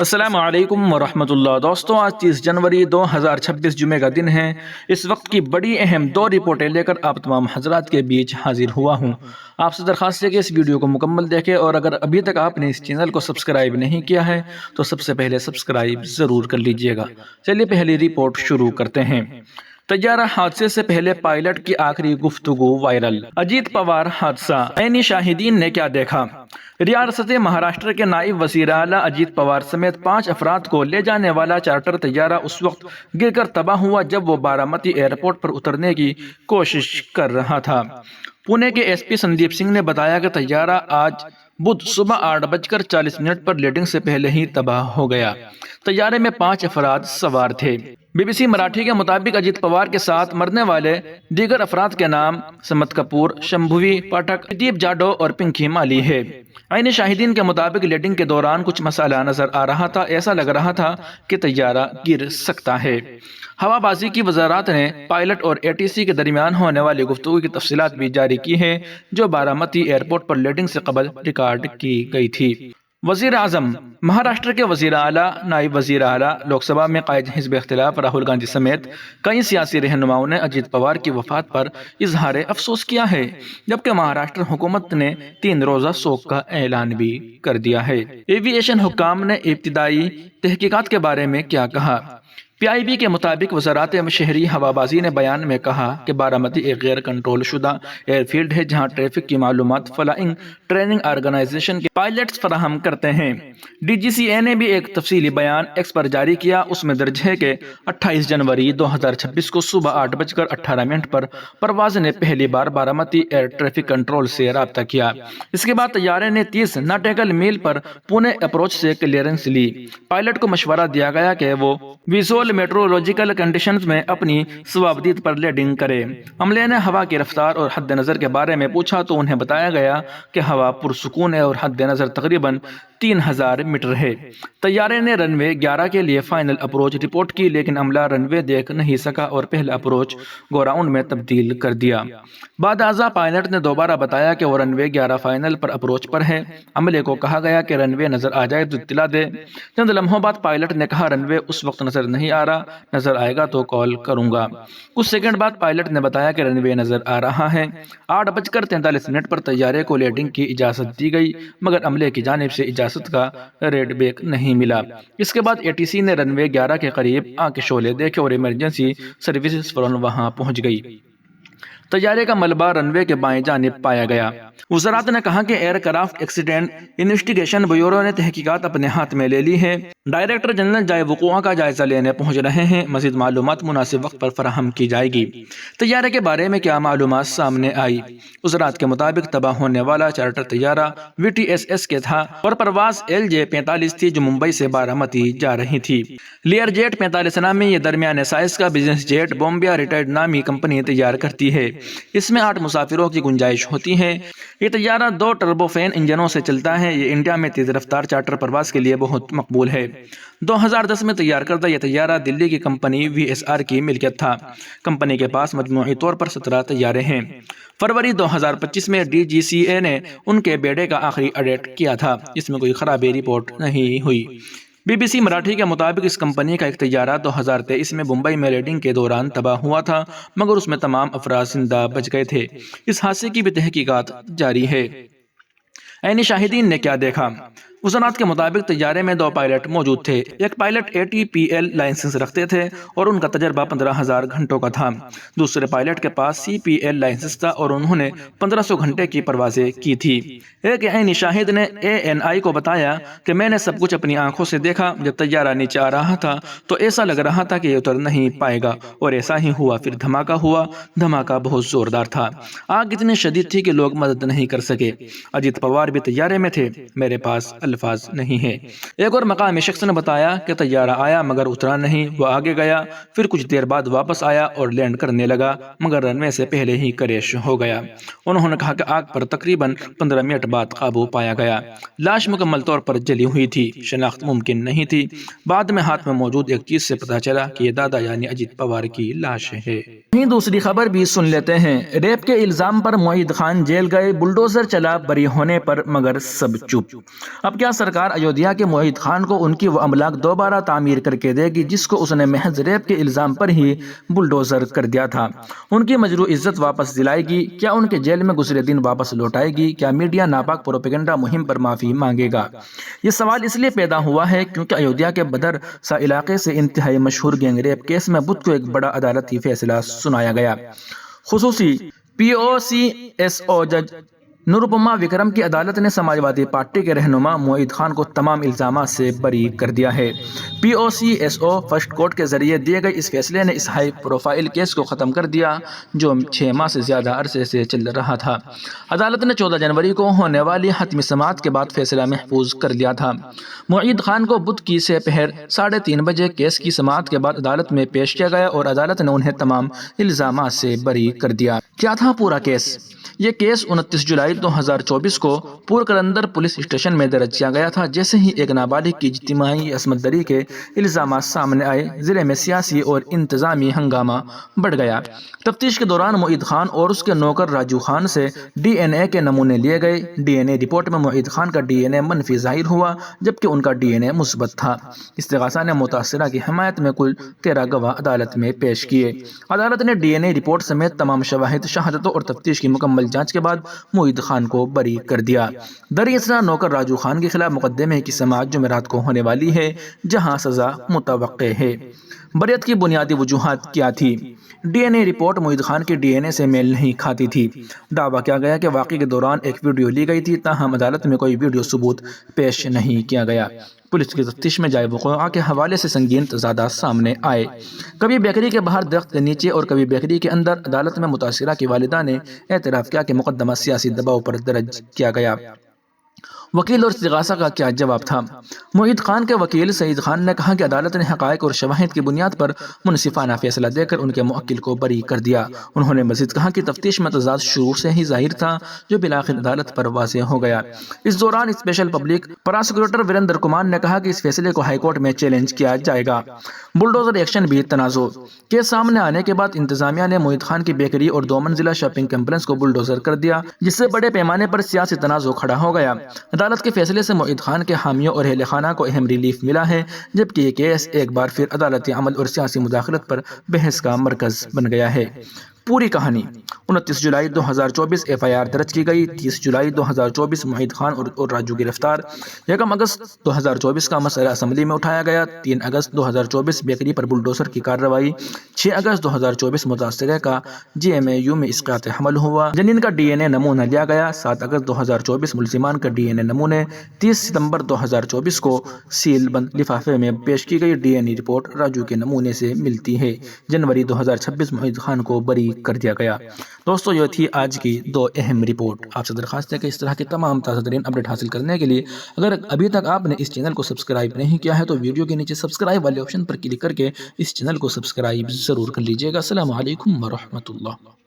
السلام علیکم ورحمۃ اللہ دوستوں، آج 30 جنوری 2026 جمعے کا دن ہے۔ اس وقت کی بڑی اہم دو رپورٹیں لے کر آپ تمام حضرات کے بیچ حاضر ہوا ہوں۔ آپ سے درخواست ہے کہ اس ویڈیو کو مکمل دیکھیں، اور اگر ابھی تک آپ نے اس چینل کو سبسکرائب نہیں کیا ہے تو سب سے پہلے سبسکرائب ضرور کر لیجئے گا۔ چلیے پہلی رپورٹ شروع کرتے ہیں۔ طیارہ حادثے سے پہلے پائلٹ کی آخری گفتگو وائرل۔ اجیت پوار حادثہ، عینی شاہدین نے کیا دیکھا؟ ریاست مہاراشٹر کے نائب وزیر اعلیٰ اجیت پوار سمیت 5 افراد کو لے جانے والا چارٹر طیارہ اس وقت گر کر تباہ ہوا جب وہ بارامتی ایئرپورٹ پر اترنے کی کوشش کر رہا تھا۔ پونے کے ایس پی سندیپ سنگھ نے بتایا کہ طیارہ آج بدھ صبح 8:40 پر لیٹنگ سے پہلے ہی تباہ ہو گیا۔ طیارے میں 5 افراد سوار تھے۔ بی بی سی مراٹھی کے مطابق اجیت پوار کے ساتھ مرنے والے دیگر افراد کے نام سمت کپور، شمبھوی پاٹھک، دیپ جاڈو اور پنکی مالی ہے۔ عینی شاہدین کے مطابق لیٹنگ کے دوران کچھ مسئلہ نظر آ رہا تھا، ایسا لگ رہا تھا کہ طیارہ گر سکتا ہے۔ ہوا بازی کی وزارت نے پائلٹ اور اے ٹی سی کے درمیان ہونے والی گفتگو کی تفصیلات بھی جاری کی ہیں، جو بارامتی ایئرپورٹ پر لیٹنگ سے قبل ریکارڈ کی گئی تھی۔ وزیر اعظم مہاراشٹر کے وزیر اعلیٰ، نائب وزیر اعلیٰ، لوک سبھا میں قائد حزب اختلاف راہل گاندھی سمیت کئی سیاسی رہنماؤں نے اجیت پوار کی وفات پر اظہار افسوس کیا ہے، جبکہ مہاراشٹر حکومت نے 3 روزہ سوگ کا اعلان بھی کر دیا ہے۔ ایوی ایشن حکام نے ابتدائی تحقیقات کے بارے میں کیا کہا؟ پی آئی بی کے مطابق وزارت شہری ہوابازی نے بیان میں کہا کہ بارامتی ایک غیر کنٹرول شدہ ایئر فیلڈ ہے جہاں ٹریفک کی معلومات فلائنگ ٹریننگ آرگنائزیشن کے پائلٹس فراہم کرتے ہیں۔ ڈی جی سی اے نے بھی ایک تفصیلی بیان ایکس پر جاری کیا۔ اس میں درج ہے کہ 28 جنوری 2026 کو صبح 8:18 پر پرواز نے پہلی بار بارامتی ایئر ٹریفک کنٹرول سے رابطہ کیا۔ اس کے بعد طیارے نے 30 ناٹیکل میل پر پونے اپروچ سے کلیئرنس لی۔ پائلٹ کو مشورہ دیا گیا کہ وہ ویژول میٹرولوجیکل کنڈیشنز میں اپنی صوابدید پر لیڈنگ کرے۔ عملے نے ہوا کی رفتار اور حد نظر کے بارے میں پوچھا تو انہیں بتایا گیا کہ ہوا پرسکون ہے اور حد نظر تقریباً 3000 میٹر ہے۔ طیارے نے رن وے 11 کے لیے فائنل اپروچ رپورٹ کی، لیکن عملہ رن وے دیکھ نہیں سکا اور پہلا اپروچ گو راؤنڈ میں تبدیل کر دیا۔ بعد ازاں پائلٹ نے دوبارہ بتایا کہ وہ رن وے 11 فائنل پر اپروچ پر ہے۔ عملے کو کہا گیا کہ رن وے نظر آ جائے تو اطلاع دے۔ چند لمحوں بعد پائلٹ نے کہا رن وے اس وقت نظر نہیں آ رہا، نظر آئے گا تو کال کروں گا۔ کچھ سیکنڈ بعد پائلٹ نے بتایا کہ رن وے نظر آ رہا ہے۔ 8:43 پر طیارے کو لیڈنگ کی اجازت دی گئی، مگر عملے کی جانب سے اجازت کا ریڈ بیک نہیں ملا۔ اس کے بعد اے ٹی سی نے رن وے 11 کے قریب آگ کے شعلے دیکھے اور ایمرجنسی سروسز فوراً وہاں پہنچ گئی۔ طیارے کا ملبہ رن وے کے بائیں جانب پایا گیا۔ وزارت نے کہا کہ aircraft accident investigation bureau نے تحقیقات اپنے ہاتھ میں لے لی ہے۔ ڈائریکٹر جنرل جائے وقوع کا جائزہ لینے پہنچ رہے ہیں۔ مزید معلومات مناسب وقت پر فراہم کی جائے گی۔ طیارے کے بارے میں کیا معلومات سامنے آئی؟ وزارت کے مطابق تباہ ہونے والا چارٹر طیارہ وی ٹی ایس ایس کے تھا اور پرواز LJ-45 تھی جو ممبئی سے بارامتی جا رہی تھی۔ لیئر جیٹ 45 نامی یہ درمیانے سائز کا بزنس جیٹ بومبیا ریٹائرڈ نامی کمپنی تیار کرتی ہے۔ اس میں 8 مسافروں کی گنجائش ہوتی ہے۔ یہ طیارہ 2 ٹربوفین انجنوں سے چلتا ہے۔ یہ انڈیا میں تیز رفتار چارٹر پرواز کے لیے بہت مقبول ہے۔ 2010 میں تیار کردہ یہ طیارہ دلی کی کمپنی VSR کی ملکیت تھا۔ کمپنی کے پاس مجموعی طور پر 17 طیارے ہیں۔ فروری 2025 میں ڈی جی سی اے نے ان کے بیڑے کا آخری آڈٹ کیا تھا۔ اس میں کوئی خرابی رپورٹ نہیں ہوئی۔ بی بی سی مراٹھی کے مطابق اس کمپنی کا ایک طیارہ 2023 میں ممبئی میں لیڈنگ کے دوران تباہ ہوا تھا، مگر اس میں تمام افراد زندہ بچ گئے تھے۔ اس حادثے کی بھی تحقیقات جاری ہے۔ عینی شاہدین نے کیا دیکھا؟ وزارت کے مطابق طیارے میں 2 پائلٹ موجود تھے۔ ایک پائلٹ ATPL لائسنس رکھتے تھے اور ان کا تجربہ 15,000 گھنٹوں کا تھا۔ دوسرے پائلٹ کے پاس CPL لائسنس تھا اور انہوں نے 1500 گھنٹے کی پروازیں کی تھی۔ ایک عینی شاہد نے ANI کو بتایا کہ میں نے سب کچھ اپنی آنکھوں سے دیکھا۔ جب طیارہ نیچے آ رہا تھا تو ایسا لگ رہا تھا کہ یہ اتر نہیں پائے گا، اور ایسا ہی ہوا۔ پھر دھماکہ ہوا۔ دھماکہ بہت زوردار تھا۔ آگ اتنی شدید تھی کہ لوگ مدد نہیں کر سکے۔ اجیت پوار بھی طیارے میں تھے۔ میرے پاس الفاظ نہیں ہے۔ ایک اور مقامی شخص نے بتایا کہ طیارہ آیا مگر اترا نہیں۔ وہ آگے گیا، پھر کچھ دیر بعد واپس آیا اور لینڈ کرنے لگا، مگر رن وے سے پہلے ہی کریش ہو گیا۔ انہوں نے کہا کہ آگ پر تقریباً 15 منٹ بعد قابو پایا گیا۔ لاش مکمل طور پر جلی ہوئی تھی، شناخت ممکن نہیں تھی۔ بعد میں ہاتھ میں موجود ایک چیز سے پتہ چلا کہ یہ دادا یعنی اجیت پوار کی لاش ہے۔ وہیں دوسری خبر بھی سن لیتے ہیں۔ ریپ کے الزام پر معید خان جیل گئے، بلڈوزر چلا بری ہونے پر مگر سب چپ۔ اب کیا سرکار ایودھیا کے معید خان کو ان کی وہ املاک دوبارہ تعمیر کر کے دے گی جس کو اس نے محض ریپ کے الزام پر ہی بلڈوزر کر دیا تھا؟ ان کی مجروح عزت واپس دلائے گی؟ کیا ان کے جیل میں گزرے دن واپس لوٹائے گی؟ کیا میڈیا ناپاک پروپیگنڈا مہم پر معافی مانگے گا؟ یہ سوال اس لیے پیدا ہوا ہے کیونکہ ایودھیا کے بدر سا علاقے سے انتہائی مشہور گینگ ریپ کیس میں بدھ کو ایک بڑا عدالتی فیصلہ سنایا گیا۔ خصوصی POCSO جج نروپما وکرم کی عدالت نے سماجوادی پارٹی کے رہنما معید خان کو تمام الزامات سے بری کر دیا ہے۔ POCSO فرسٹ کورٹ کے ذریعے دیے گئے اس فیصلے نے اس ہائی پروفائل کیس کو ختم کر دیا جو 6 ماہ سے زیادہ عرصے سے چل رہا تھا۔ عدالت نے 14 جنوری کو ہونے والی حتمی سماعت کے بعد فیصلہ محفوظ کر لیا تھا۔ معید خان کو بدھ کی سے پہر 3:30 بجے کیس کی سماعت کے بعد عدالت میں پیش کیا گیا اور عدالت نے انہیں تمام الزامات سے بری کر دیا۔ کیا تھا پورا کیس؟ یہ کیس 29 جولائی 2024 کو پور قلندر پولیس اسٹیشن میں درج کیا گیا تھا۔ جیسے ہی ایک نابالغ کی اجتماعی عصمت دری کے الزامات سامنے آئے، ضلع میں سیاسی اور انتظامی ہنگامہ بڑھ گیا۔ تفتیش کے دوران معید خان اور اس کے نوکر راجو خان سے DNA کے نمونے لیے گئے۔ DNA رپورٹ میں معید خان کا DNA منفی ظاہر ہوا جبکہ ان کا DNA مثبت تھا۔ استغاثہ نے متاثرہ کی حمایت میں کل 13 گواہ عدالت میں پیش کیے۔ عدالت نے DNA رپورٹ سمیت تمام شواہد، شہادتوں اور تفتیش کی مکمل جانچ کے بعد معید خان کو بری کر دیا۔ دریں اثنا نوکر راجو خان کے خلاف مقدمے کی سماعت جمعرات کو ہونے والی ہے جہاں سزا متوقع ہے۔ بریت کی بنیادی وجوہات کیا تھی؟ DNA رپورٹ معید خان کی DNA سے میل نہیں کھاتی تھی۔ دعویٰ کیا گیا کہ واقعے کے دوران ایک ویڈیو لی گئی تھی، تاہم عدالت میں کوئی ویڈیو ثبوت پیش نہیں کیا گیا۔ پولیس کی تفتیش میں جائے وقوع کے حوالے سے سنگین تضادات سامنے آئے۔ کبھی بیکری کے باہر درخت کے نیچے اور کبھی بیکری کے اندر۔ عدالت میں متاثرہ کی والدہ نے اعتراف کیا کہ مقدمہ سیاسی دباؤ پر درج کیا گیا۔ وکیل اور استغاثہ کا کیا جواب تھا؟ معید خان کے وکیل سعید خان نے کہا کہ عدالت نے حقائق اور شواہد کی بنیاد پر منصفانہ فیصلہ دے کر ان کے موکل کو بری کر دیا۔ انہوں نے مزید کہا کہ تفتیش میں تضاد شروع سے ہی ظاہر تھا جو بالآخر عدالت پر واضح ہو گیا۔ اس دوران special public prosecutor Virender Kumar نے کہا کہ اس فیصلے کو ہائی کورٹ میں چیلنج کیا جائے گا۔ بلڈوزر ایکشن بھی تنازع کے سامنے آنے کے بعد انتظامیہ نے معید خان کی بیکری اور 2 منزلہ شاپنگ کمپلیکس کو بلڈوزر کر دیا جس سے بڑے پیمانے پر سیاسی تنازع کھڑا ہو گیا۔ عدالت کے فیصلے سے معید خان کے حامیوں اور اہل خانہ کو اہم ریلیف ملا ہے جبکہ یہ کیس ایک بار پھر عدالتی عمل اور سیاسی مداخلت پر بحث کا مرکز بن گیا ہے۔ پوری کہانی 29 جولائی 2024 FIR درج کی گئی۔ 30 جولائی 2024 معید خان اور راجو گرفتار۔ 1 اگست 2024 کا مسئلہ اسمبلی میں اٹھایا گیا۔ 3 اگست 2024 بیکری پر بلڈوزر کی کارروائی۔ 6 اگست 2024 متاثرہ کا GMAU میں اسقاط حمل ہوا۔ جنین کا DNA نمونہ لیا گیا۔ 7 اگست 2024 ملزمان کا DNA نمونے۔ 30 ستمبر 2024 کو سیل بند لفافے میں پیش کی گئی DNA رپورٹ راجو کے نمونے سے ملتی ہے۔ جنوری 2026 معید خان کو بری کر دیا گیا۔ دوستو یہ تھی آج کی 2 اہم رپورٹ۔ آپ سے درخواست ہے کہ اس طرح کے تمام تازہ ترین اپڈیٹ حاصل کرنے کے لیے اگر ابھی تک آپ نے اس چینل کو سبسکرائب نہیں کیا ہے تو ویڈیو کے نیچے سبسکرائب والے آپشن پر کلک کر کے اس چینل کو سبسکرائب ضرور کر لیجیے گا۔ السلام علیکم ورحمۃ اللہ۔